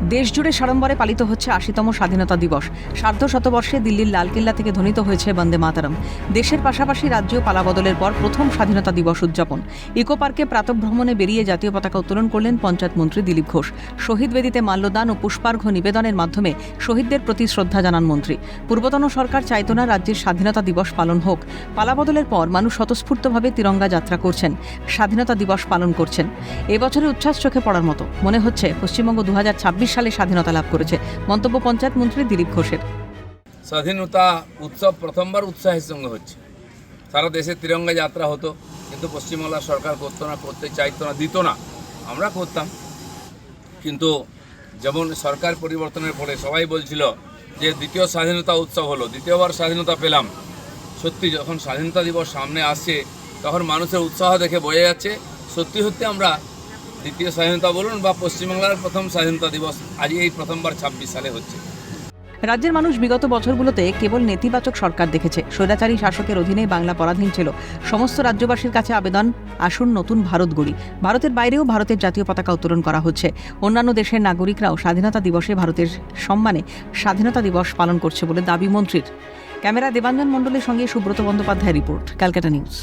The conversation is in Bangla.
দেশজুড়ে সাড়ম্বরে পালিত হচ্ছে ৮০তম স্বাধীনতা দিবস। সার্ধ শতবর্ষে দিল্লির লালকেল্লা থেকে ধ্বনিত হয়েছে বন্দে মাতরম। দেশের পাশাপাশি রাজ্যেও পালাবদলের পর প্রথম স্বাধীনতা দিবস উদযাপন। ইকো পার্কে প্রাতঃভ্রমণে বেরিয়ে জাতীয় পতাকা উত্তোলন করলেন পঞ্চায়েত মন্ত্রী দিলীপ ঘোষ। শহীদ বেদিতে মাল্যদান ও পুষ্পার্ঘ্য নিবেদনের মাধ্যমে শহীদদের প্রতি শ্রদ্ধা জানান মন্ত্রী। পূর্বতন সরকার চাইতো না রাজ্যের স্বাধীনতা দিবস পালন হোক। পালাবদলের পর মানুষ স্বতঃস্ফূর্তভাবে তিরঙ্গা যাত্রা করছেন, স্বাধীনতা দিবস পালন করছেন। এবছরের উচ্ছ্বাস চোখে পড়ার মতো। মনে হচ্ছে পশ্চিমবঙ্গ ২০২৬ সালে স্বাধীনতা লাভ করেছে। মন্তব্য পঞ্চায়েত মন্ত্রী দিলীপ ঘোষের। স্বাধীনতা উৎসব প্রথমবার উৎসাহের সঙ্গে হচ্ছে। সারা দেশে তিরঙ্গা যাত্রা হতো, কিন্তু পশ্চিমবাংলা সরকার করতো না, করতে চাইতো না, দিত না। আমরা করতাম, কিন্তু যেমন সরকার পরিবর্তনের পরে সবাই বলছিল যে দ্বিতীয় স্বাধীনতা উৎসব হলো, দ্বিতীয়বার স্বাধীনতা পেলাম। সত্যি যখন স্বাধীনতা দিবস সামনে আসছে তখন মানুষের উৎসাহ দেখে বোঝা যাচ্ছে সত্যি সত্যি আমরা দ্বিতীয় স্বাধীনতা বলুন বা পশ্চিমবাংলার প্রথম স্বাধীনতা দিবস আজ এই প্রথমবার ২৬ সালে হচ্ছে। রাজ্যের মানুষ বিগত বছরগুলোতে কেবল নেতিবাচক সরকার দেখেছে। স্বৈরাচারী শাসকের অধীনে বাংলা পরাধীন ছিল। সমস্ত রাজ্যবাসীর কাছে আবেদন, আসুন নতুন ভারত গড়ি। ভারতের বাইরেও ভারতের জাতীয় পতাকা উত্তোলন করা হচ্ছে। অন্যান্য দেশের নাগরিকরাও স্বাধীনতা দিবসে ভারতের সম্মানে স্বাধীনতা দিবস পালন করছে বলে দাবি মন্ত্রীর। ক্যামেরা দেবাঞ্জন মণ্ডলের সঙ্গে সুব্রত বন্দ্যোপাধ্যায়ের রিপোর্ট, ক্যালকাটা নিউজ।